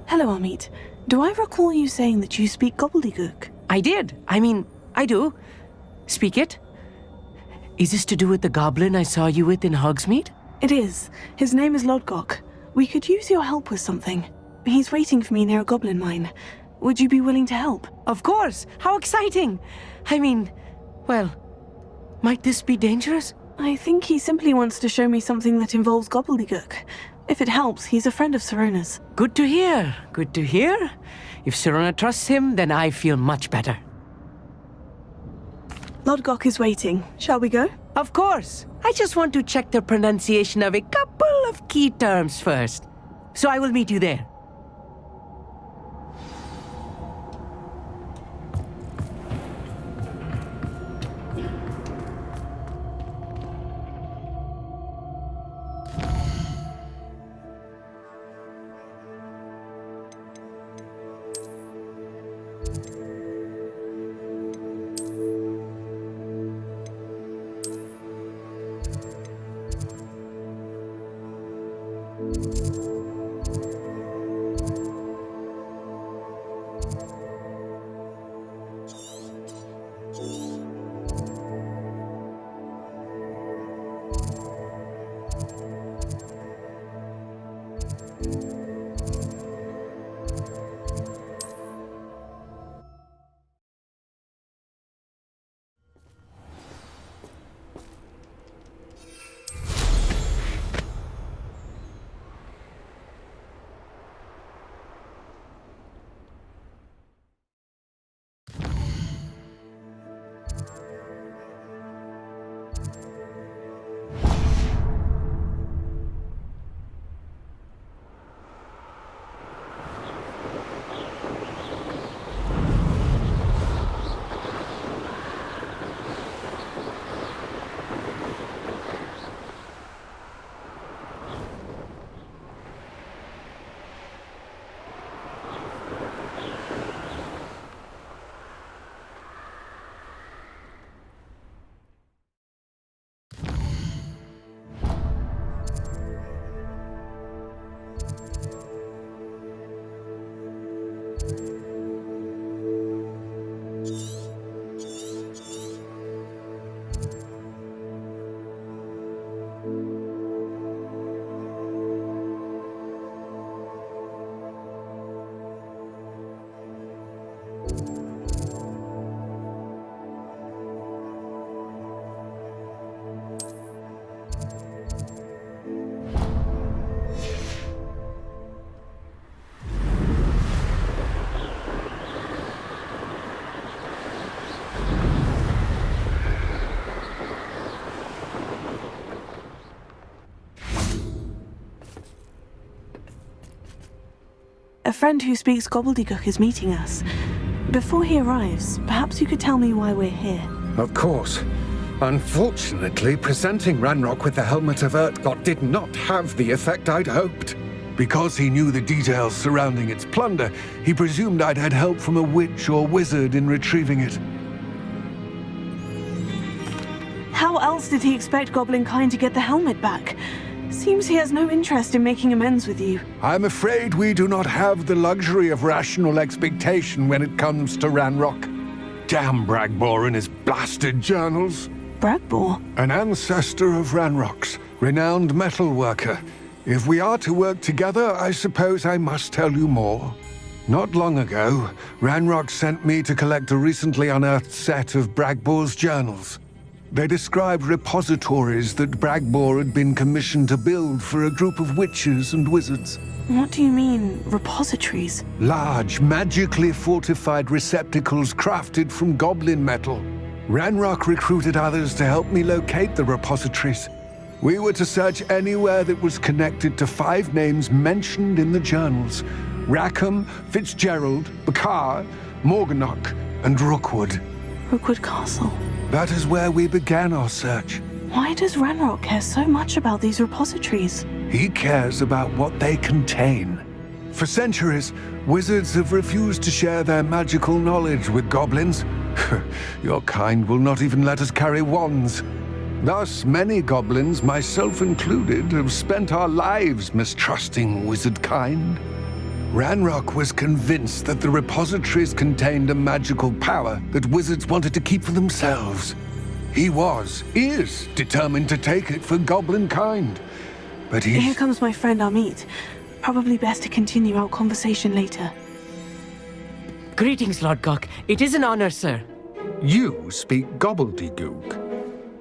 Hello, Amit. Do I recall you saying that you speak gobbledygook? I did. I do. Speak it. Is this to do with the goblin I saw you with in Hogsmeade? It is. His name is Lodgok. We could use your help with something. He's waiting for me near a Goblin Mine. Would you be willing to help? Of course! How exciting! Well, might this be dangerous? I think he simply wants to show me something that involves gobbledygook. If it helps, he's a friend of Sirona's. Good to hear. Good to hear. If Sirona trusts him, then I feel much better. Lodgok is waiting. Shall we go? Of course. I just want to check the pronunciation of a couple of key terms first. So I will meet you there. A friend who speaks gobbledygook is meeting us. Before he arrives, perhaps you could tell me why we're here. Of course. Unfortunately, presenting Ranrok with the Helmet of Urtkot did not have the effect I'd hoped. Because he knew the details surrounding its plunder, he presumed I'd had help from a witch or wizard in retrieving it. How else did he expect Goblinkind to get the helmet back? Seems he has no interest in making amends with you. I'm afraid we do not have the luxury of rational expectation when it comes to Ranrok. Damn Bragbor and his blasted journals. Bragbor? An ancestor of Ranrok's, renowned metal worker. If we are to work together, I suppose I must tell you more. Not long ago, Ranrok sent me to collect a recently unearthed set of Bragbor's journals. They described repositories that Bragbor had been commissioned to build for a group of witches and wizards. What do you mean, repositories? Large, magically fortified receptacles crafted from goblin metal. Ranrok recruited others to help me locate the repositories. We were to search anywhere that was connected to 5 names mentioned in the journals: Rackham, Fitzgerald, Bakar, Morganach, and Rookwood. Rookwood Castle. That is where we began our search. Why does Ranrok care so much about these repositories? He cares about what they contain. For centuries, wizards have refused to share their magical knowledge with goblins. Your kind will not even let us carry wands. Thus, many goblins, myself included, have spent our lives mistrusting wizard kind. Ranrok was convinced that the repositories contained a magical power that wizards wanted to keep for themselves. He is determined to take it for goblin kind. But Here comes my friend Amit. Probably best to continue our conversation later. Greetings, Lodgok. It is an honor, sir. You speak gobbledygook.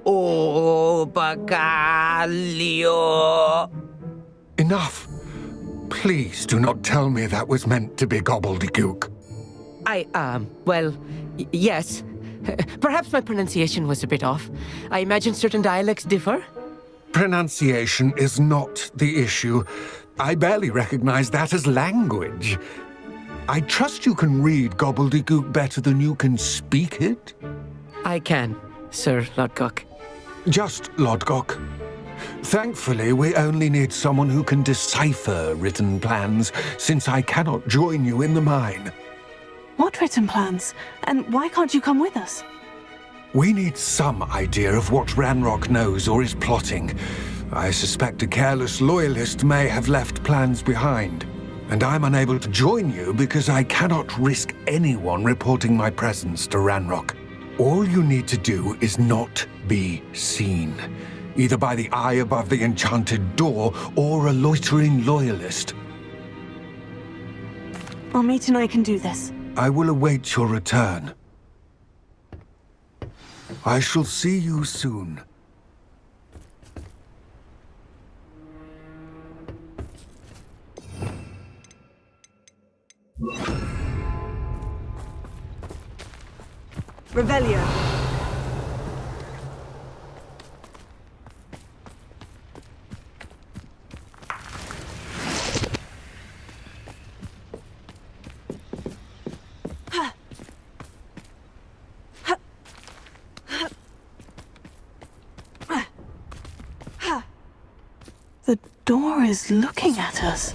Oh, Bagalio. Enough. Please do not tell me that was meant to be gobbledygook. Yes. Perhaps my pronunciation was a bit off. I imagine certain dialects differ. Pronunciation is not the issue. I barely recognize that as language. I trust you can read gobbledygook better than you can speak it? I can, Sir Lodgok. Just Lodgok. Thankfully, we only need someone who can decipher written plans, since I cannot join you in the mine. What written plans? And why can't you come with us? We need some idea of what Ranrok knows or is plotting. I suspect a careless loyalist may have left plans behind. And I'm unable to join you because I cannot risk anyone reporting my presence to Ranrok. All you need to do is not be seen, either by the eye above the enchanted door or a loitering loyalist. Amit and I can do this. I will await your return. I shall see you soon. Revelio. The door is looking at us.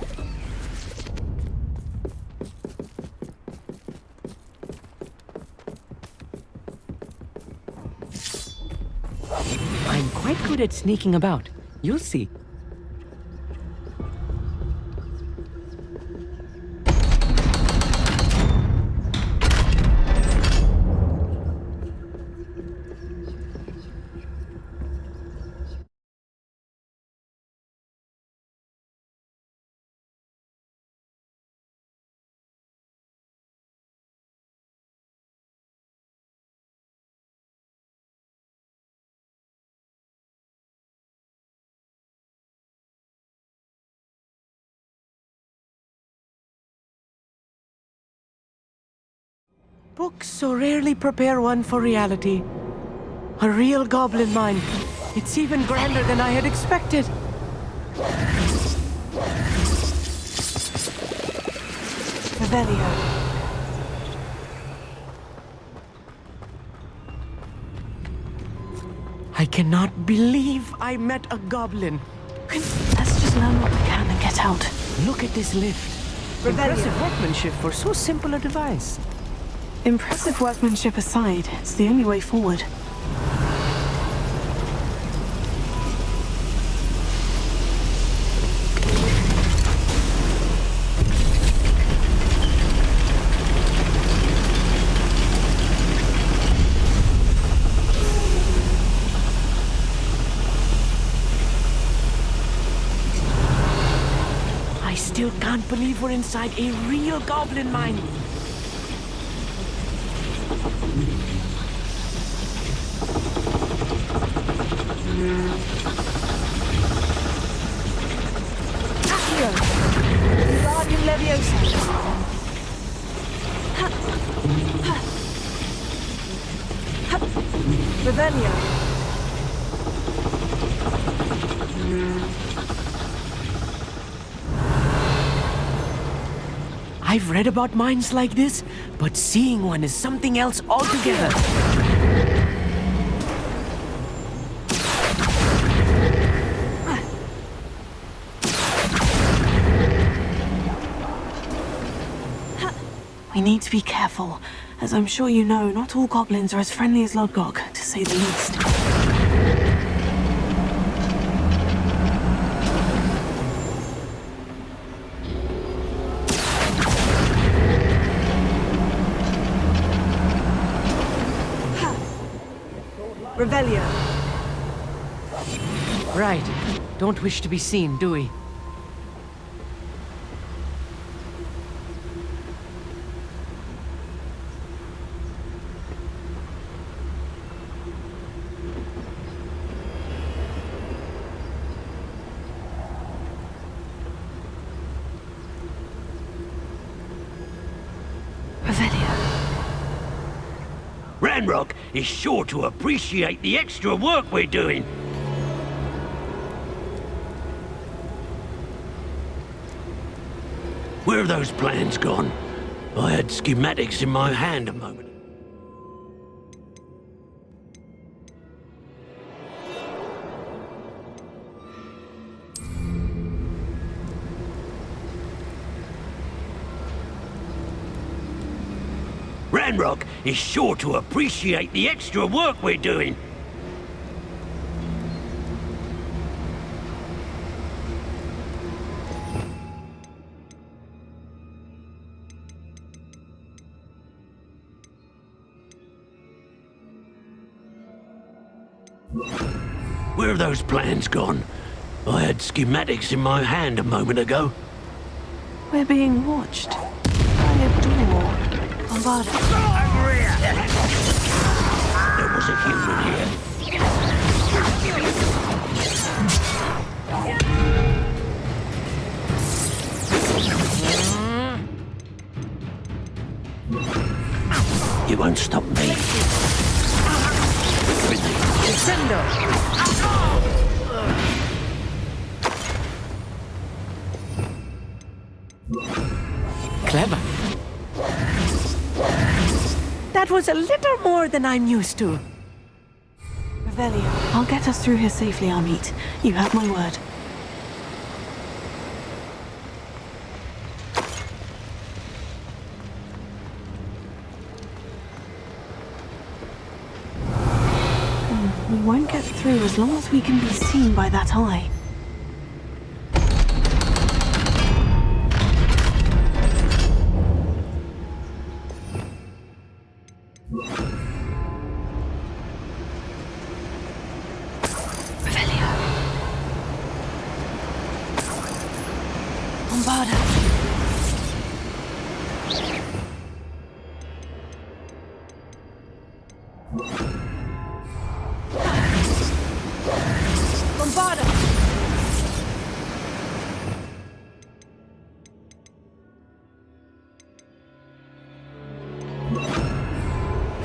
I'm quite good at sneaking about. You'll see. Books so rarely prepare one for reality. A real goblin mine. It's even grander than I had expected. Revelio. I cannot believe I met a goblin. Let's just learn what we can and get out. Look at this lift. Impressive workmanship for so simple a device. Impressive workmanship aside, it's the only way forward. I still can't believe we're inside a real goblin mine. Revelio. I've read about mines like this, but seeing one is something else altogether. We need to be careful. As I'm sure you know, not all goblins are as friendly as Lodgok, to say the least. Revelio. Right. Don't wish to be seen, do we? Ranrok is sure to appreciate the extra work we're doing. Where have those plans gone? I had schematics in my hand a moment. Ranrok is sure to appreciate the extra work we're doing. Where have those plans gone? I had schematics in my hand a moment ago. We're being watched. By a door. Bombarda. There was a human here. You won't stop me. Clever. That was a little more than I'm used to. Revelio. I'll get us through here safely, Amit. You have my word. We won't get through as long as we can be seen by that eye. Revelio. Bombarda. Bombarda!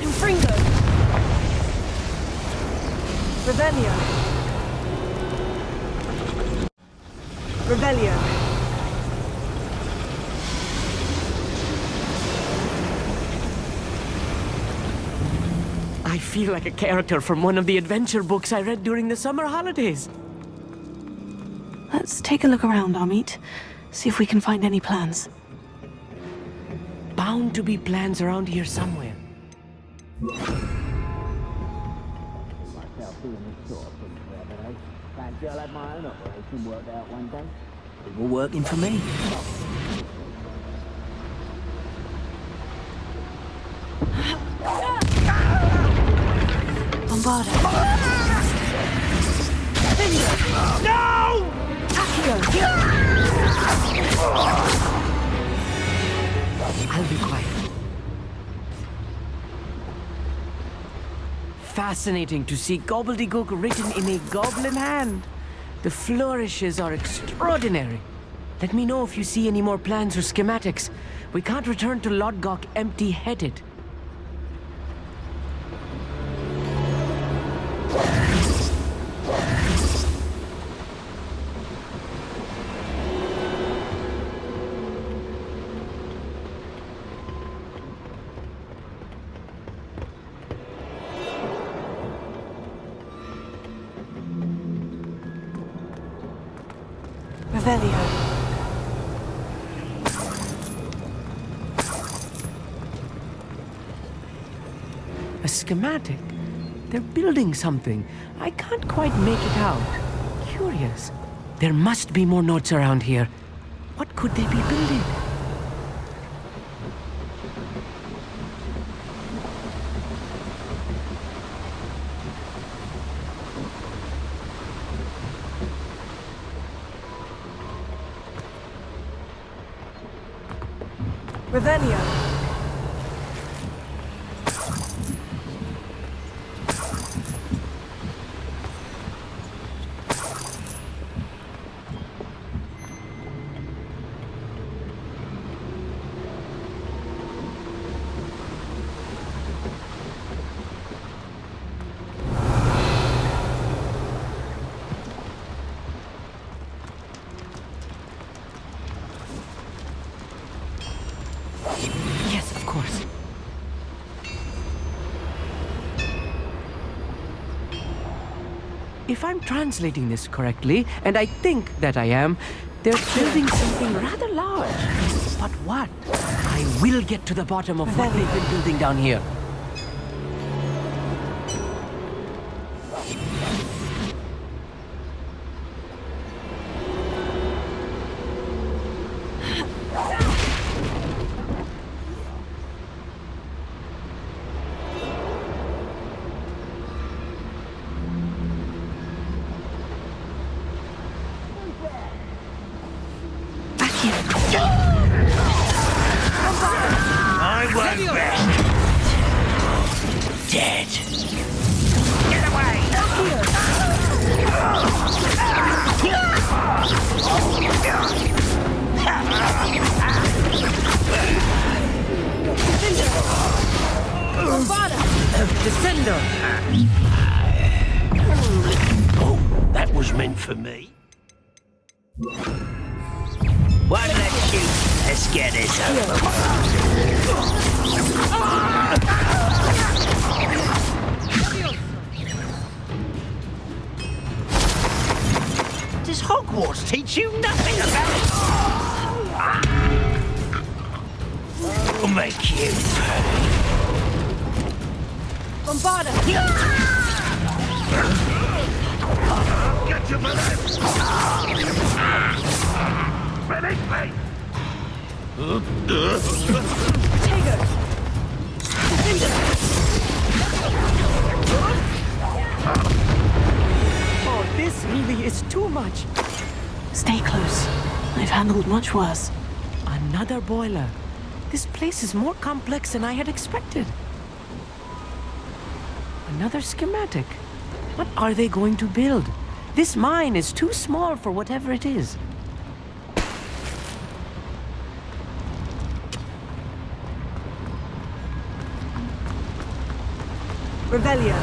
Infringo! Revelio! Revelio! I feel like a character from one of the adventure books I read during the summer holidays. Let's take a look around, Amit. See if we can find any plans. Bound to be plans around here somewhere. I'll have my own operation worked out one day. It will working for me. Bombarda. No! I'll be quiet. Fascinating to see gobbledygook written in a goblin hand. The flourishes are extraordinary. Let me know if you see any more plans or schematics. We can't return to Lodgok empty-headed. Revelio. A schematic? They're building something. I can't quite make it out. Curious. There must be more notes around here. What could they be building? Revelio. Yes, of course. If I'm translating this correctly, and I think that I am, they're building something rather large. But what? I will get to the bottom of what they've been building down here. I won't rest. Dead. Get away! Defender! Oh, that was meant for me. One less shoot. Let's get this over. Does Hogwarts teach you nothing about it? We'll make you pay. Bombarda. Get your bullets! Ready, mate! Tager. Oh, this really is too much. Stay close. I've handled much worse. Another boiler. This place is more complex than I had expected. Another schematic. What are they going to build? This mine is too small for whatever it is. Revelio.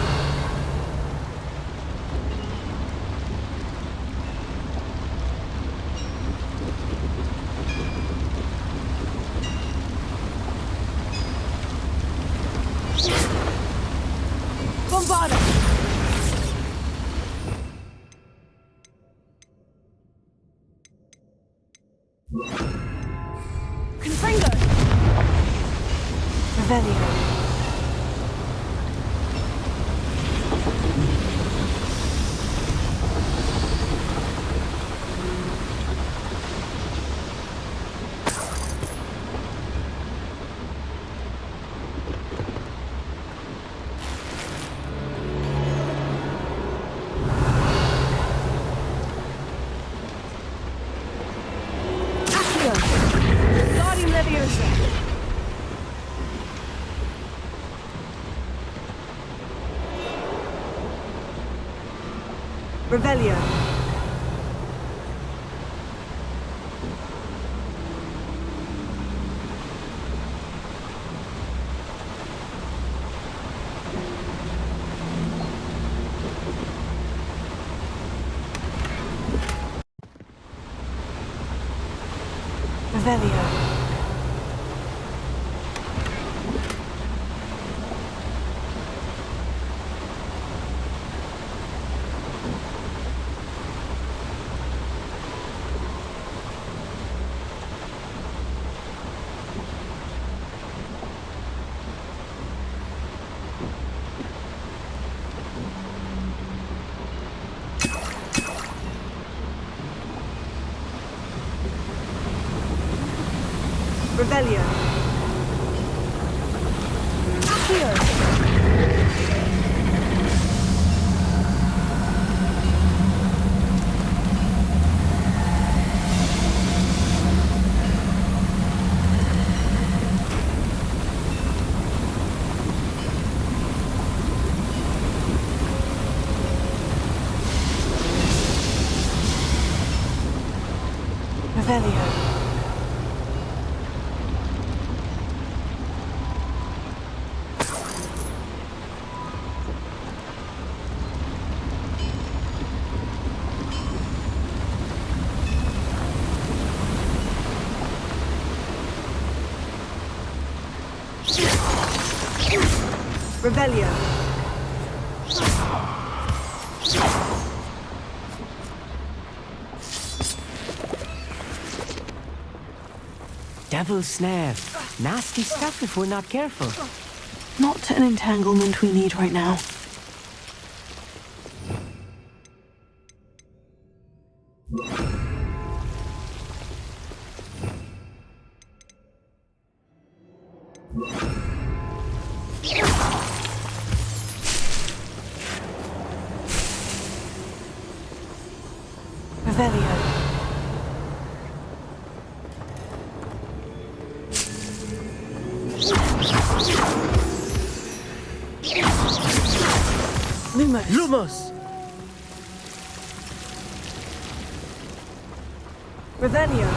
Bombarda. Confringo. Revelio. Revelio. Revelio. Revelio. Accio. Revelio. Revelio. Devil's snare. Nasty stuff if we're not careful. Not an entanglement we need right now. Revelio. Lumos. Lumos! Revelio.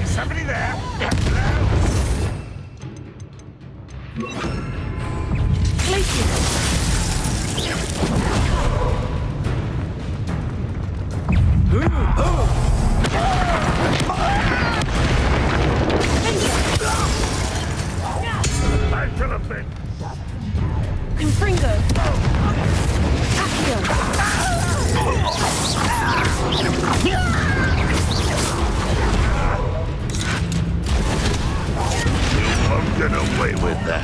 Somebody there? I should have been. Confringo. Accio. Won't get away with that.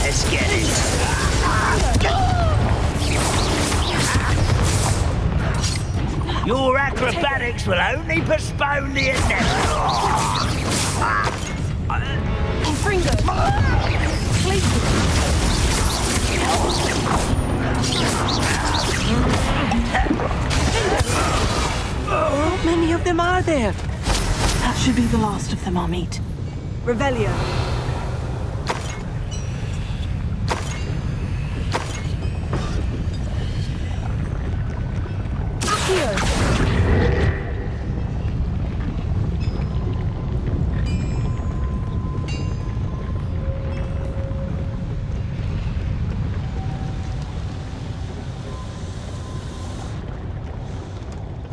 Let's get it. Your acrobatics will only postpone the inevitable. Confringo. How many of them are there? That should be the last of them, Amit. Revelio.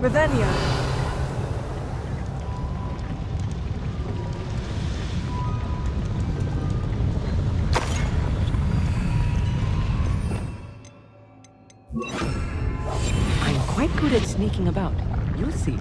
Revelio. I'm quite good at sneaking about. You'll see.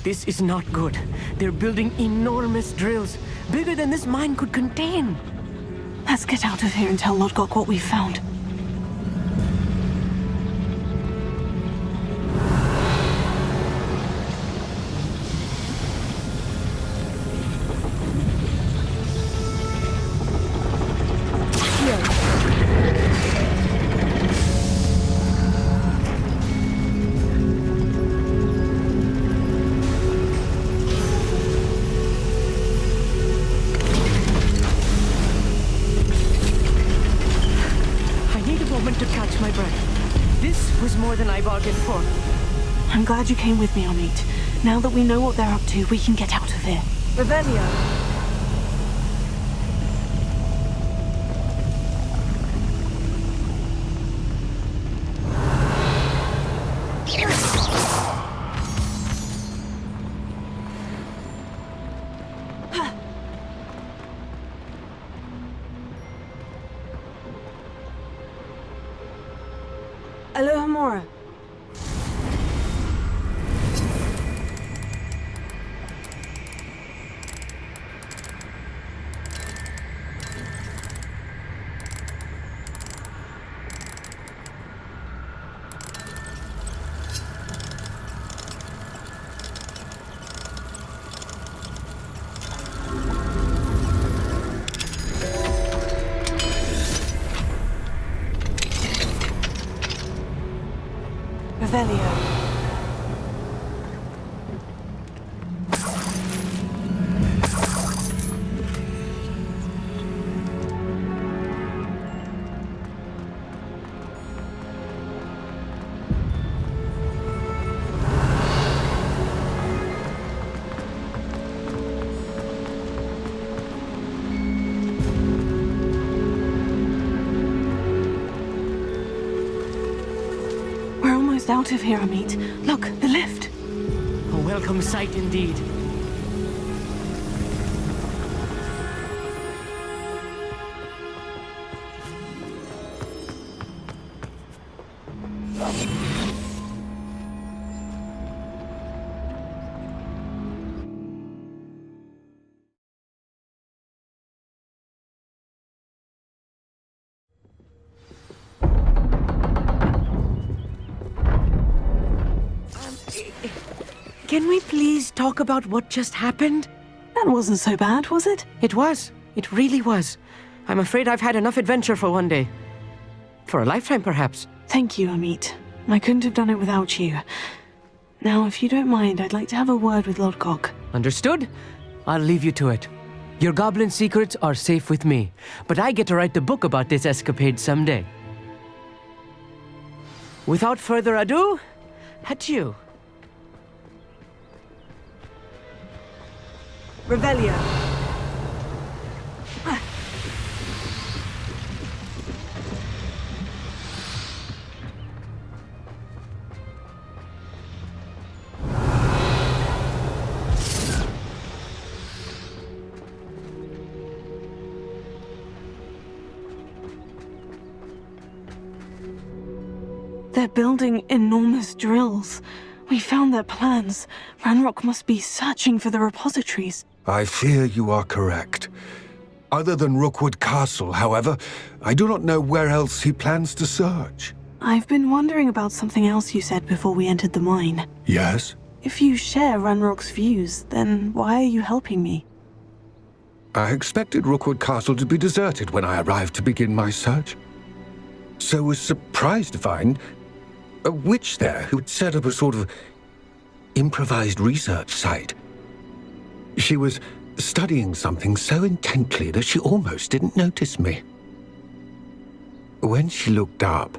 This is not good. They're building enormous drills, bigger than this mine could contain. Let's get out of here and tell Lodgok what we found. time to catch my breath. This was more than I bargained for. I'm glad you came with me, Amit. Now that we know what they're up to, we can get out of here. Revelio. Alohomora. Revelio. Out of here, Amit. Look, the lift. A welcome sight indeed. Can we please talk about what just happened? That wasn't so bad, was it? It was. It really was. I'm afraid I've had enough adventure for one day. For a lifetime, perhaps. Thank you, Amit. I couldn't have done it without you. Now, if you don't mind, I'd like to have a word with Lodgok. Understood? I'll leave you to it. Your goblin secrets are safe with me, but I get to write the book about this escapade someday. Without further ado, adieu. Revelio. They're building enormous drills. We found their plans. Ranrok must be searching for the repositories. I fear you are correct. Other than Rookwood Castle, however, I do not know where else he plans to search. I've been wondering about something else you said before we entered the mine. Yes? If you share Ranrock's views, then why are you helping me? I expected Rookwood Castle to be deserted when I arrived to begin my search. So was surprised to find a witch there who had set up a sort of improvised research site. She was studying something so intently that she almost didn't notice me. When she looked up,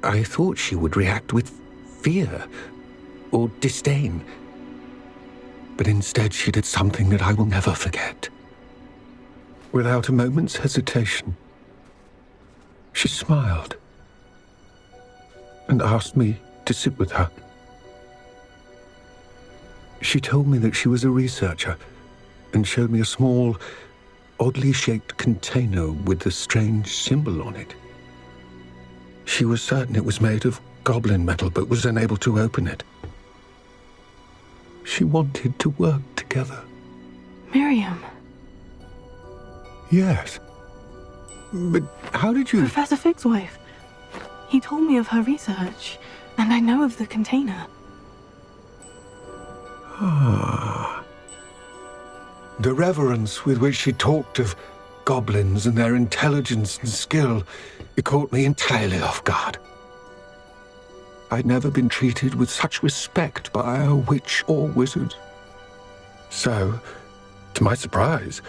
I thought she would react with fear or disdain. But instead she did something that I will never forget. Without a moment's hesitation, she smiled and asked me to sit with her. She told me that she was a researcher and showed me a small, oddly shaped container with a strange symbol on it. She was certain it was made of goblin metal, but was unable to open it. She wanted to work together. Miriam. Yes. But how did you... Professor Fig's wife. He told me of her research, and I know of the container. Ah. The reverence with which she talked of goblins and their intelligence and skill, it caught me entirely off guard. I'd never been treated with such respect by a witch or wizard. So, to my surprise,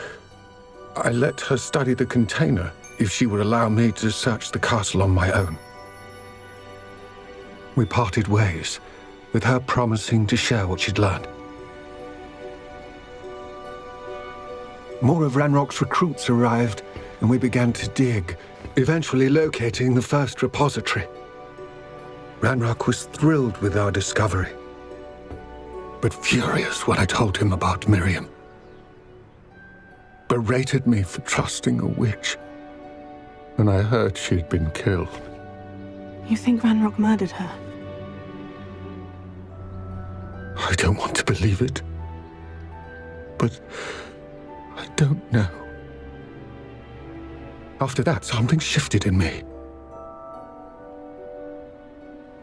I let her study the container if she would allow me to search the castle on my own. We parted ways, with her promising to share what she'd learned. More of Ranrock's recruits arrived, and we began to dig, eventually locating the first repository. Ranrock was thrilled with our discovery, but furious when I told him about Miriam. Berated me for trusting a witch, and I heard she'd been killed. You think Ranrock murdered her? I don't want to believe it, but I don't know. After that, something shifted in me.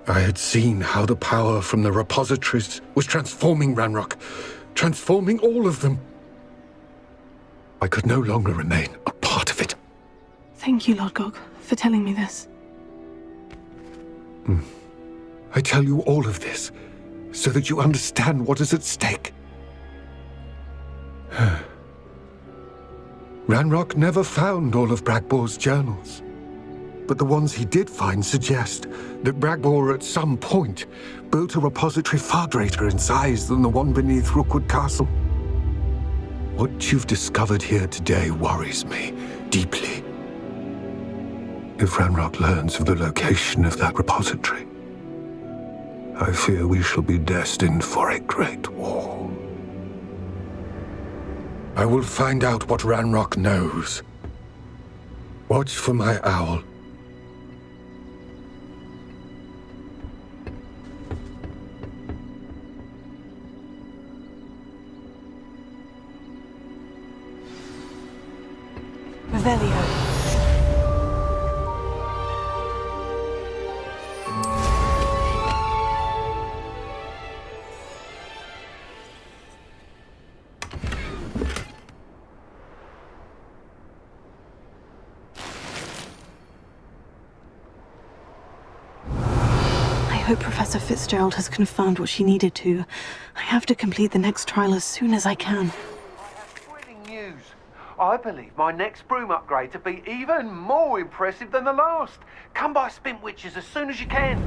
I had seen how the power from the repositories was transforming Ranrock, transforming all of them. I could no longer remain a part of it. Thank you, Lodgok, for telling me this. I tell you all of this so that you understand what is at stake. Ranrock never found all of Bragbor's journals, but the ones he did find suggest that Bragbor at some point built a repository far greater in size than the one beneath Rookwood Castle. What you've discovered here today worries me deeply. If Ranrock learns of the location of that repository, I fear we shall be destined for a great war. I will find out what Ranrock knows. Watch for my owl. Revelio. I hope Professor Fitzgerald has confirmed what she needed to. I have to complete the next trial as soon as I can. I have thrilling news. I believe my next broom upgrade to be even more impressive than the last. Come by Spint Witches as soon as you can.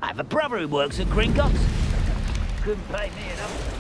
I have a brother who works at Gringotts. Couldn't pay me enough.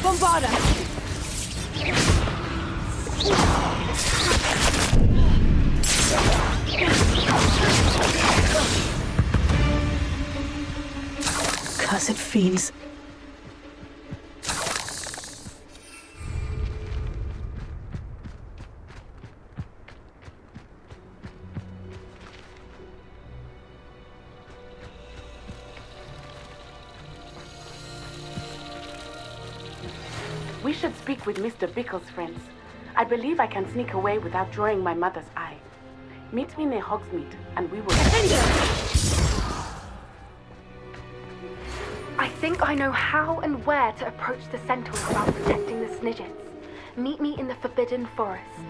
Bombarda! Cursed fiends. We should speak with Mr. Bickle's friends. I believe I can sneak away without drawing my mother's eye. Meet me near Hogsmeade, and we will... I think I know how and where to approach the centaurs about protecting the Snidgets. Meet me in the Forbidden Forest.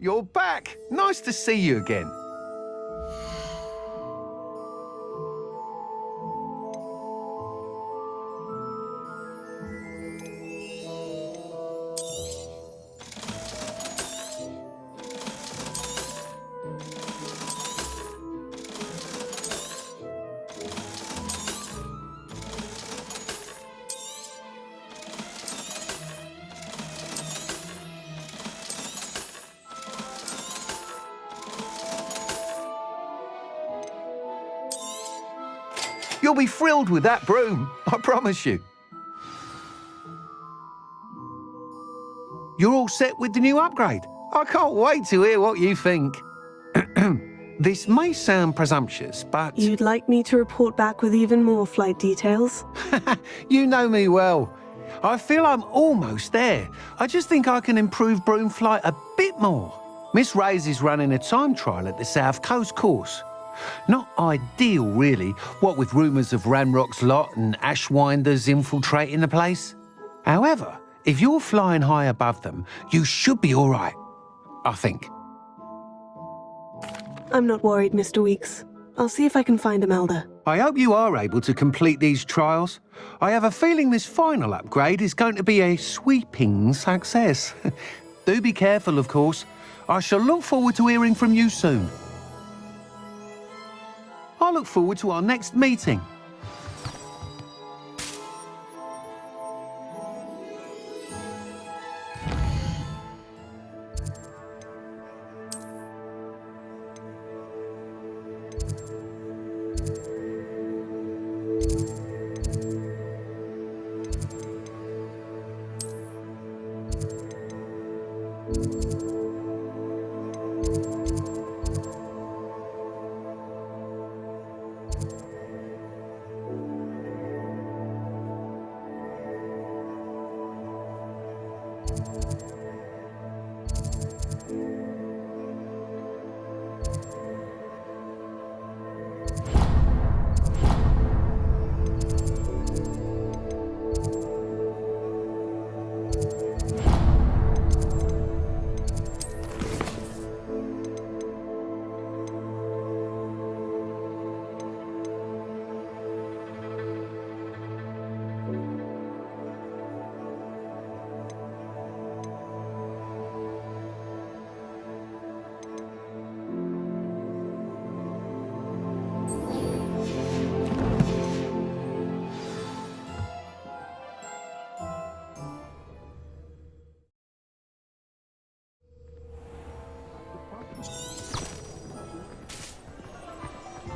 you're back. Nice to see you again. You'll be thrilled with that broom, I promise you. You're all set with the new upgrade. I can't wait to hear what you think. This may sound presumptuous, but... You'd like me to report back with even more flight details? You know me well. I feel I'm almost there. I just think I can improve broom flight a bit more. Miss Ray's is running a time trial at the South Coast course. Not ideal, really, what with rumours of Ranrok's lot and Ashwinders infiltrating the place. However, if you're flying high above them, you should be all right, I think. I'm not worried, Mr. Weeks. I'll see if I can find Imelda. I hope you are able to complete these trials. I have a feeling this final upgrade is going to be a sweeping success. Do be careful, of course. I shall look forward to hearing from you soon. I look forward to our next meeting.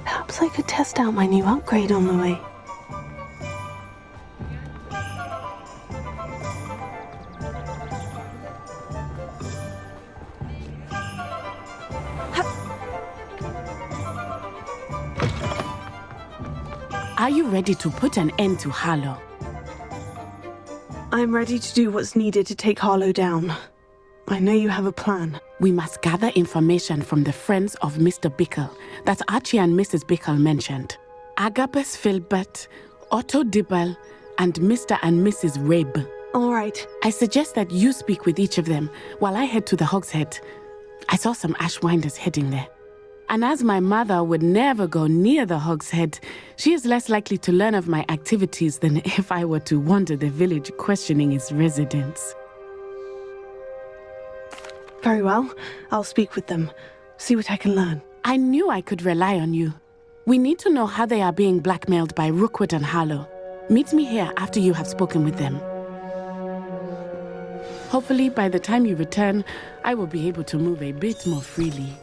Perhaps I could test out my new upgrade on the way. Are you ready to put an end to Harlow? I'm ready to do what's needed to take Harlow down. I know you have a plan. We must gather information from the friends of Mr. Bickle that Archie and Mrs. Bickle mentioned. Agabus Filbert, Otto Dibble, and Mr. and Mrs. Rabe. All right. I suggest that you speak with each of them while I head to the Hogshead. I saw some Ashwinders heading there. And as my mother would never go near the Hogshead, she is less likely to learn of my activities than if I were to wander the village questioning its residents. Very well. I'll speak with them. See what I can learn. I knew I could rely on you. We need to know how they are being blackmailed by Rookwood and Harlow. Meet me here after you have spoken with them. Hopefully, by the time you return, I will be able to move a bit more freely.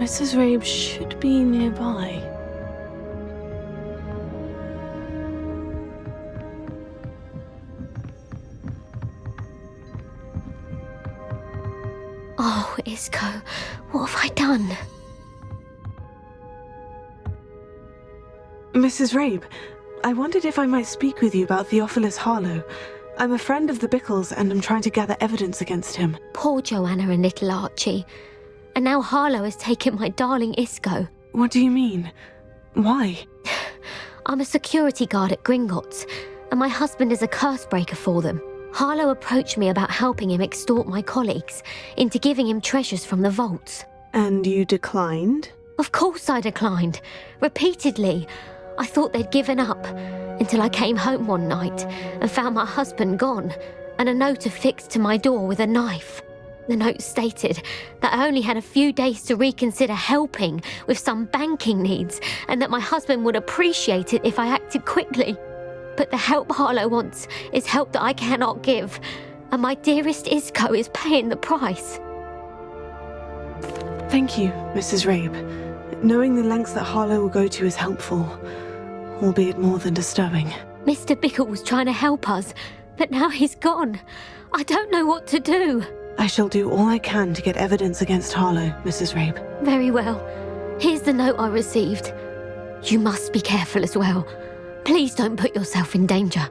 Mrs. Rabe should be nearby. Oh, Isco, what have I done? Mrs. Rabe, I wondered if I might speak with you about Theophilus Harlow. I'm a friend of the Bickles and I'm trying to gather evidence against him. Poor Joanna and little Archie. And now Harlow has taken my darling Isco. What do you mean? Why? I'm a security guard at Gringotts, and my husband is a curse breaker for them. Harlow approached me about helping him extort my colleagues into giving him treasures from the vaults. And you declined? Of course I declined. Repeatedly. I thought they'd given up, until I came home one night and found my husband gone, and a note affixed to my door with a knife. The note stated that I only had a few days to reconsider helping with some banking needs, and that my husband would appreciate it if I acted quickly. But the help Harlow wants is help that I cannot give, and my dearest Isco is paying the price. Thank you, Mrs. Rabe. Knowing the lengths that Harlow will go to is helpful, albeit more than disturbing. Mr. Bickle was trying to help us, but now he's gone. I don't know what to do. I shall do all I can to get evidence against Harlow, Mrs. Rabe. Very well. Here's the note I received. You must be careful as well. Please don't put yourself in danger.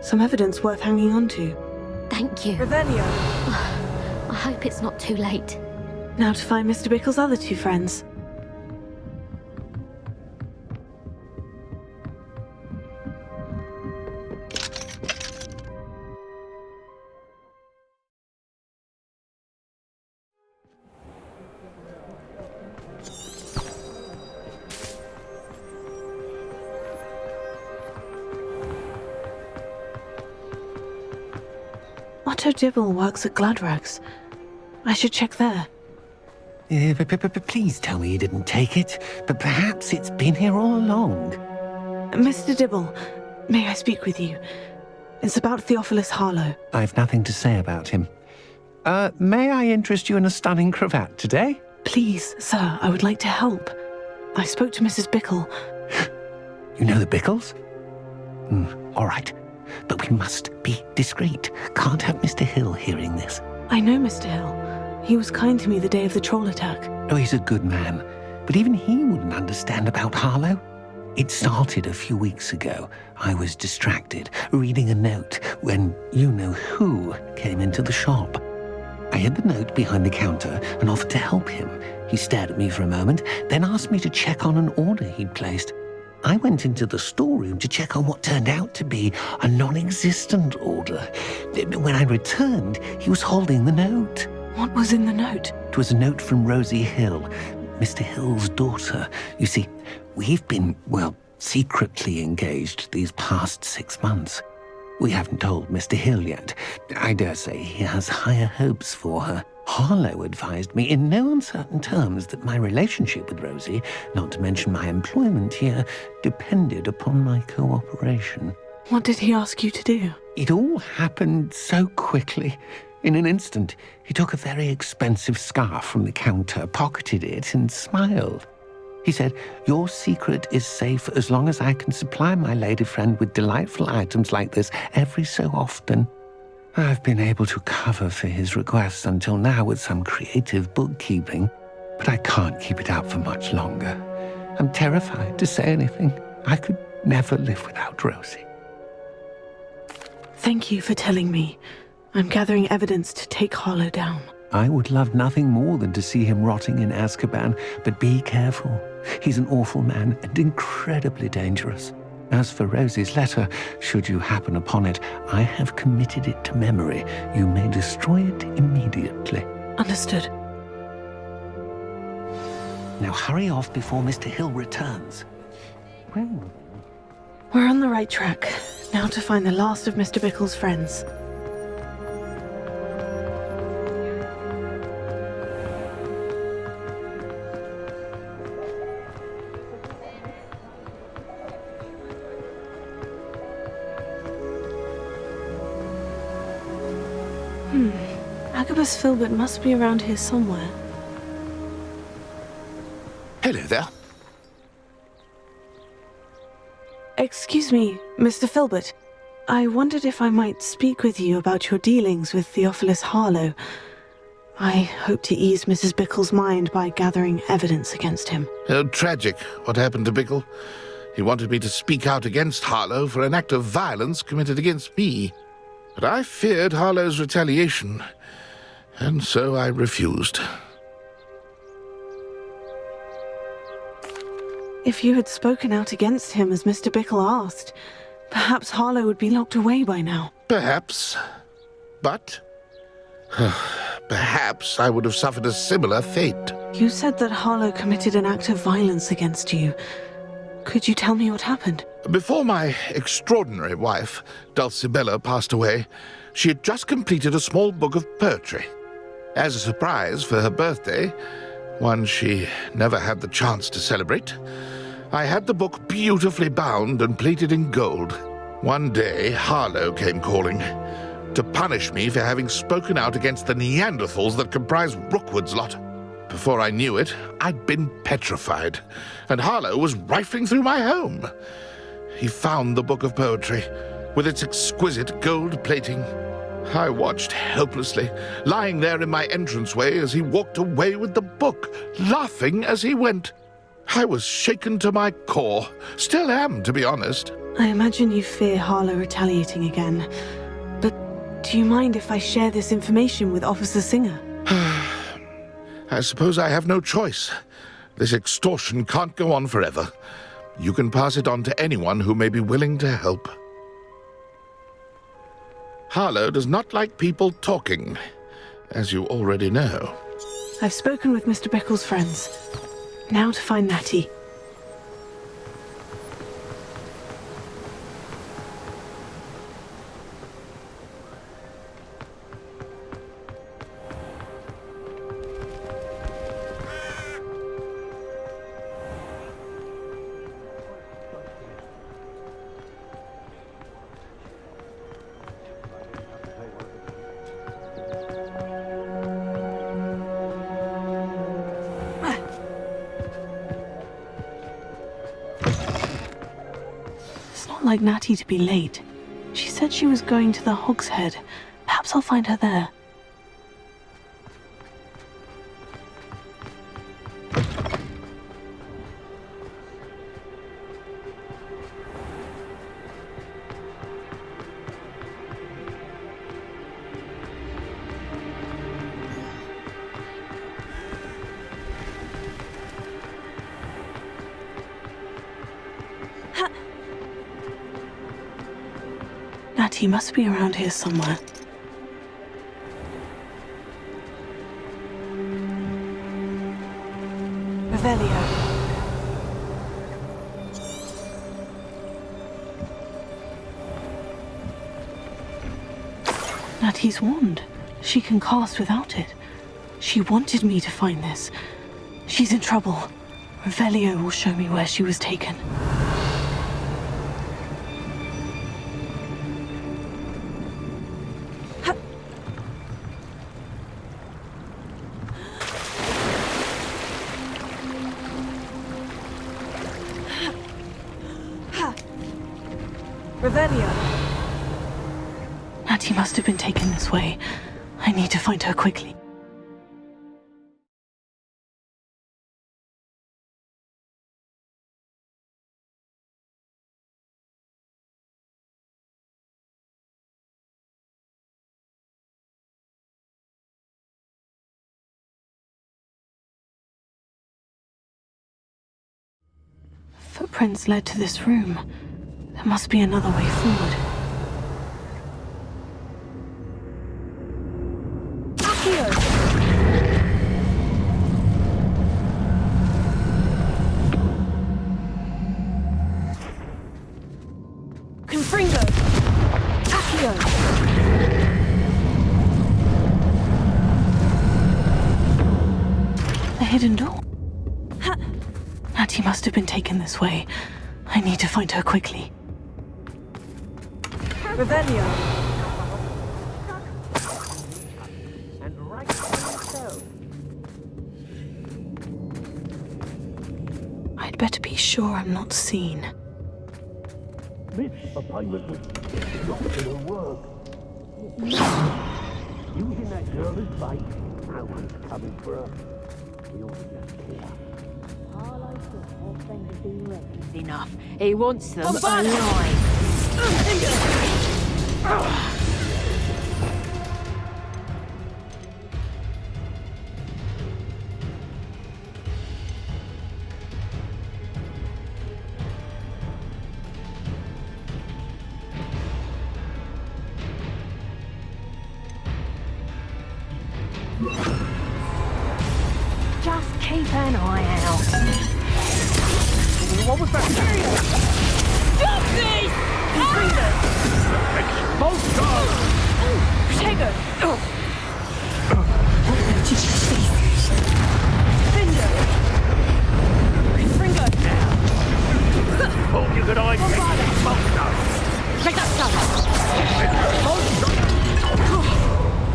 Some evidence worth hanging on to. Thank you. Revelio. I hope it's not too late. Now to find Mr. Bickle's other two friends. Otto Dibble works at Gladrags. I should check there. Please tell me you didn't take it, but perhaps it's been here all along. Mr. Dibble, may I speak with you? It's about Theophilus Harlow. I've nothing to say about him. May I interest you in a stunning cravat today? Please, sir, I would like to help. I spoke to Mrs. Bickle. You know the Bickles? All right. But we must be discreet. Can't have Mr. Hill hearing this. I know Mr. Hill. He was kind to me the day of the troll attack. Oh, he's a good man. But even he wouldn't understand about Harlow. It started a few weeks ago. I was distracted, reading a note, when you-know-who came into the shop. I hid the note behind the counter and offered to help him. He stared at me for a moment, then asked me to check on an order he'd placed. I went into the storeroom to check on what turned out to be a non-existent order. When I returned, he was holding the note. What was in the note? It was a note from Rosie Hill, Mr. Hill's daughter. You see, we've been, secretly engaged these past 6 months. We haven't told Mr. Hill yet. I dare say he has higher hopes for her. Harlow advised me in no uncertain terms that my relationship with Rosie, not to mention my employment here, depended upon my cooperation. What did he ask you to do? It all happened so quickly. In an instant, he took a very expensive scarf from the counter, pocketed it, and smiled. He said, "Your secret is safe as long as I can supply my lady friend with delightful items like this every so often." I've been able to cover for his requests until now with some creative bookkeeping, but I can't keep it up for much longer. I'm terrified to say anything. I could never live without Rosie. Thank you for telling me. I'm gathering evidence to take Harlow down. I would love nothing more than to see him rotting in Azkaban, but be careful. He's an awful man and incredibly dangerous. As for Rosie's letter, should you happen upon it, I have committed it to memory. You may destroy it immediately. Understood. Now hurry off before Mr. Hill returns. We're on the right track. Now to find the last of Mr. Bickle's friends. Agabus Filbert must be around here somewhere. Hello there. Excuse me, Mr. Filbert. I wondered if I might speak with you about your dealings with Theophilus Harlow. I hope to ease Mrs. Bickle's mind by gathering evidence against him. Oh, tragic what happened to Bickle. He wanted me to speak out against Harlow for an act of violence committed against me. But I feared Harlow's retaliation, and so I refused. If you had spoken out against him as Mr. Bickle asked, perhaps Harlow would be locked away by now. Perhaps. But perhaps I would have suffered a similar fate. You said that Harlow committed an act of violence against you. Could you tell me what happened? Before my extraordinary wife, Dulcibella, passed away, she had just completed a small book of poetry. As a surprise for her birthday, one she never had the chance to celebrate, I had the book beautifully bound and plated in gold. One day, Harlow came calling, to punish me for having spoken out against the Neanderthals that comprise Rookwood's lot. Before I knew it, I'd been petrified, and Harlow was rifling through my home. He found the book of poetry, with its exquisite gold plating. I watched helplessly, lying there in my entranceway as he walked away with the book, laughing as he went. I was shaken to my core. Still am, to be honest. I imagine you fear Harlow retaliating again. But do you mind if I share this information with Officer Singer? I suppose I have no choice. This extortion can't go on forever. You can pass it on to anyone who may be willing to help. Harlow does not like people talking, as you already know. I've spoken with Mr. Bickle's friends. Now to find Natty. Like Natty to be late. She said she was going to the Hog's Head. Perhaps I'll find her there. Natty must be around here somewhere. Revelio. Natty's wand. She can cast without it. She wanted me to find this. She's in trouble. Revelio will show me where she was taken. Revelio. Natty must have been taken this way. I need to find her quickly. Footprints led to this room. There must be another way forward. Accio! Confringo! Accio! A hidden door. Natty must have been taken this way. I need to find her quickly. Revelio. I'd better be sure I'm not seen. This appointment was not gonna work. Using that girl as bait, no one's coming for her. We ought to just kill her. Enough. He wants them Bombard! alive. Just keep an eye out. What was that? Stop this! Expulsion! Trigger! Finger! Finger! Oh, you could eye expulsion! Take that stuff!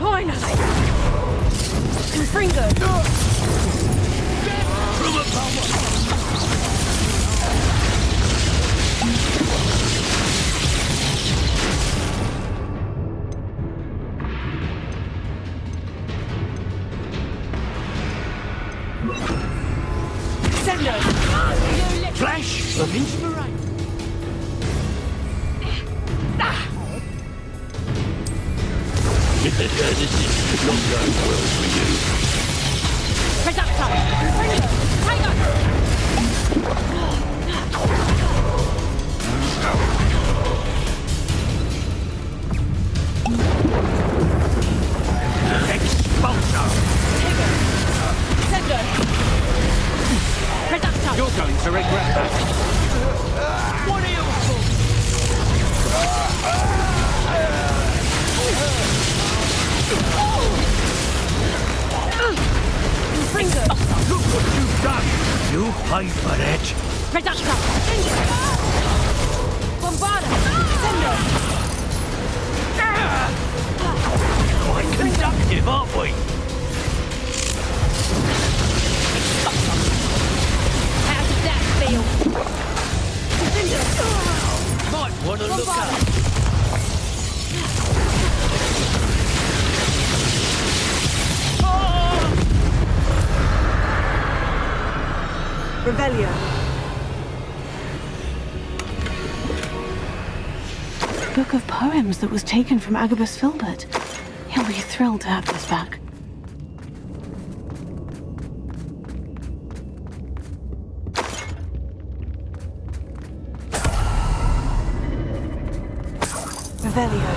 Finally! Finger! Flash of inspiration! This is not going well for you. Take that stuff! Finger! Tiger! Expulsion! Sender! You're going to regret that. What are you Finger! Look what you've done! You pay for that! Reductor! Bombarda! Sender! Quite conductive, aren't we? How does that feel? Might want to look up. Revelio. Book of poems that was taken from Agabus Filbert. He'll be thrilled to have this back. Revelio.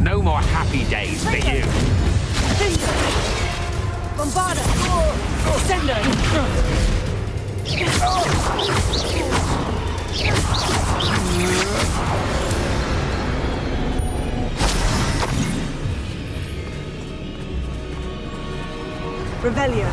No more happy days for you. Bombarda! Sender! Revelio.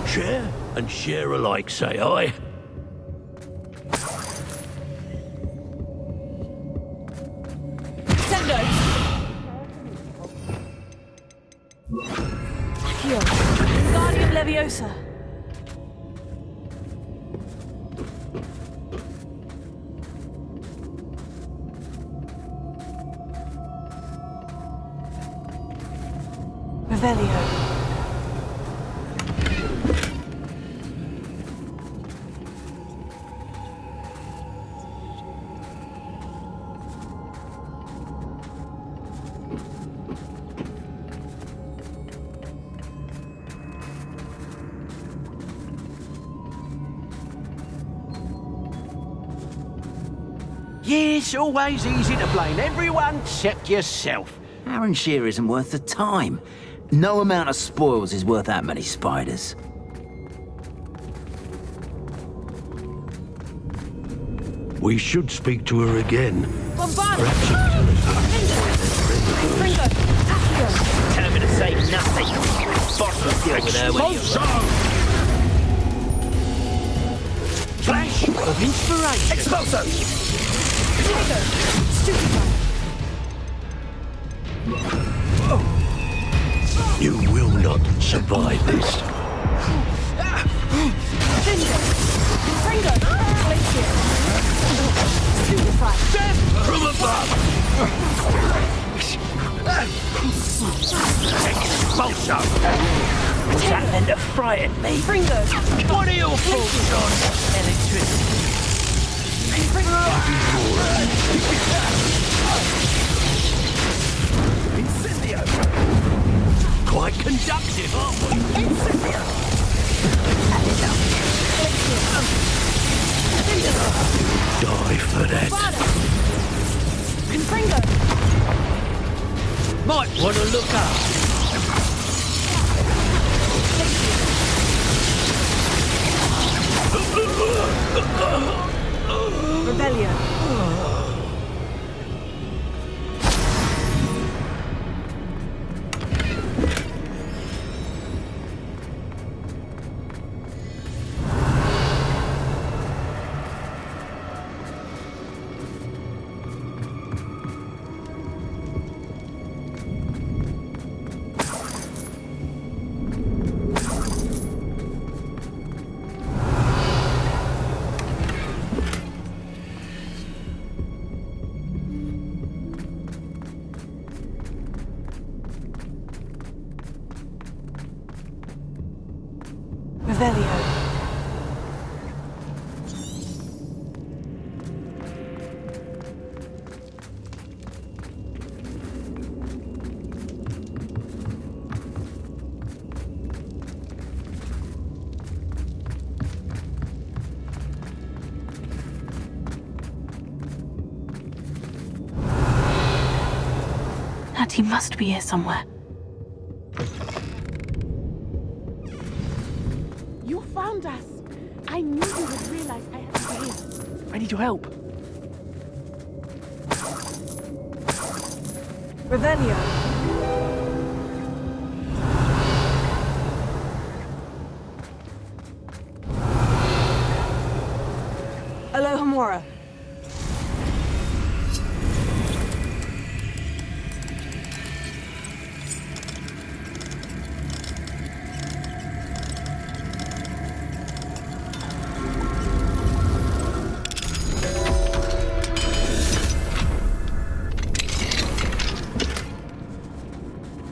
Share and share alike, say I. Sender! Accio! Guardian Leviosa. Revelio. Yes, always easy to blame everyone except yourself. Aaron Shear isn't worth the time. No amount of spoils is worth that many spiders. We should speak to her again. Bombard! Perhaps she'll tell us how Fringo! Accio! Tell me to say nothing. Boss will deal with her when you... Flash of inspiration. Expulso! Diego! Stupefy! You will not survive this. Fringo! Glacier! Stupefy! Death from above! Expulso! What's that meant to frighten me? Fringo! What are your thoughts on electricity? Incendio! Quite conductive, aren't we? Incendio! Die for that. Fringo! Might want to look up. Rebellion! Revelio. Natty must be here somewhere. You found us. I knew you would realize I had to here. I need your help. Revelio. Alohomora.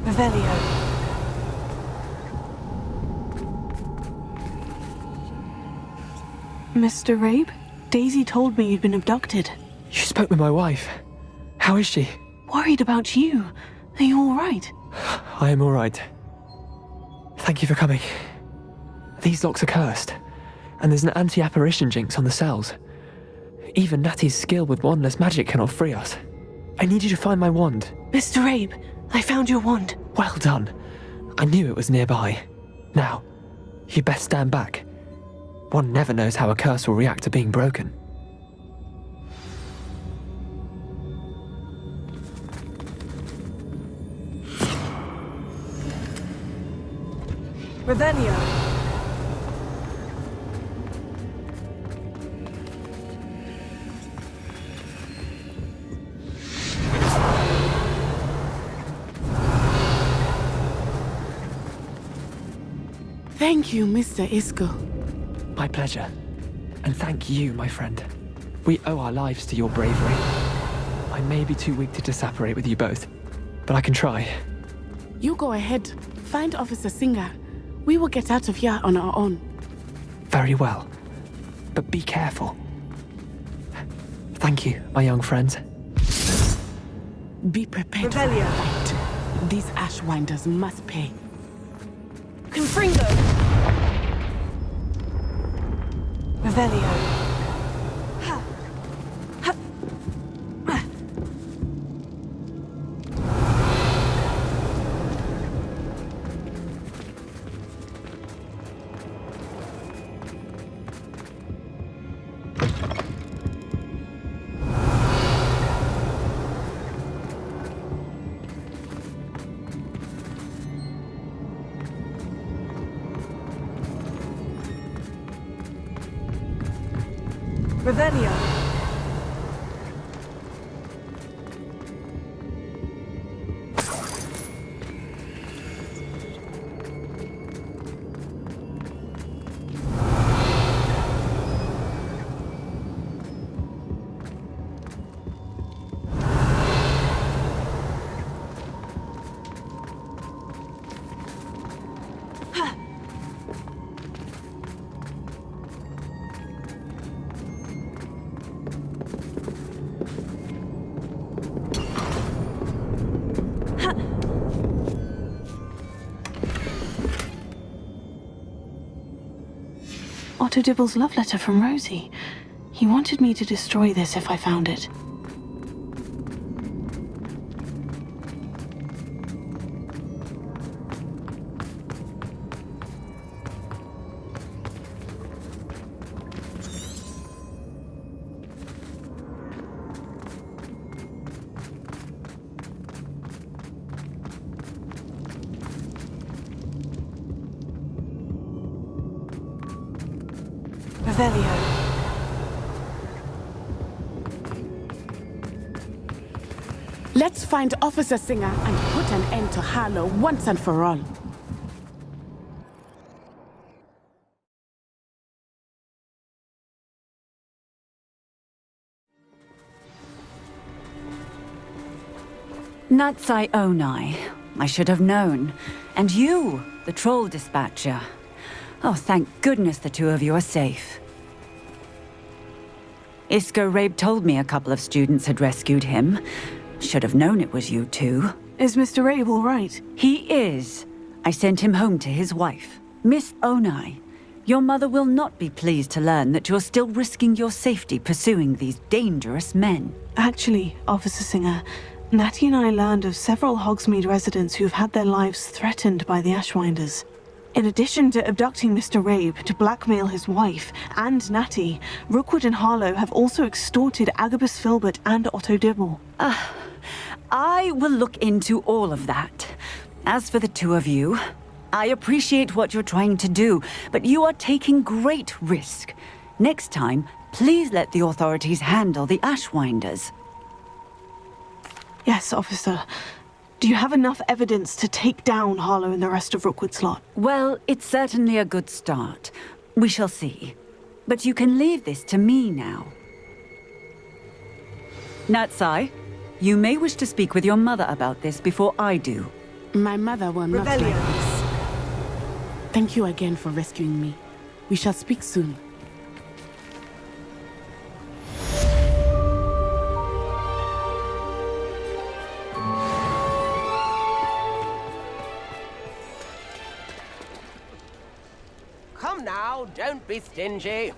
Revelio. Mr. Rabe? Daisy told me you'd been abducted. You spoke with my wife. How is she? Worried about you. Are you all right? I am all right. Thank you for coming. These locks are cursed, and there's an anti-apparition jinx on the cells. Even Natty's skill with wandless magic cannot free us. I need you to find my wand. Mr. Rabe, I found your wand. Well done. I knew it was nearby. Now, you best stand back. One never knows how a curse will react to being broken. Revelio. Thank you, Mr. Isco. My pleasure. And thank you, my friend. We owe our lives to your bravery. I may be too weak to disapparate with you both, but I can try. You go ahead. Find Officer Singer. We will get out of here on our own. Very well. But be careful. Thank you, my young friends. Be prepared for Revelio. a fight. These Ashwinders must pay. Confringo. Revelio. Ha. Ha. Revelio. Otto Dibble's love letter from Rosie. He wanted me to destroy this if I found it. Revelio. Let's find Officer Singer and put an end to Harlow once and for all. Natsai Onai. I should have known. And you, the troll dispatcher. Oh, thank goodness the two of you are safe. Isco Rabe told me a couple of students had rescued him. Should have known it was you two. Is Mr. Rabe all right? He is. I sent him home to his wife. Miss Onai, your mother will not be pleased to learn that you're still risking your safety pursuing these dangerous men. Actually, Officer Singer, Natty and I learned of several Hogsmeade residents who've had their lives threatened by the Ashwinders. In addition to abducting Mr. Rabe to blackmail his wife and Natty, Rookwood and Harlow have also extorted Agabus Filbert and Otto Dibble. I will look into all of that. As for the two of you, I appreciate what you're trying to do, but you are taking great risk. Next time, please let the authorities handle the Ashwinders. Yes, officer. Do you have enough evidence to take down Harlow and the rest of Rookwood's lot? Well, it's certainly a good start. We shall see. But you can leave this to me now. Natsai, you may wish to speak with your mother about this before I do. My mother will not like this. Thank you again for rescuing me. We shall speak soon. Come now, don't be stingy.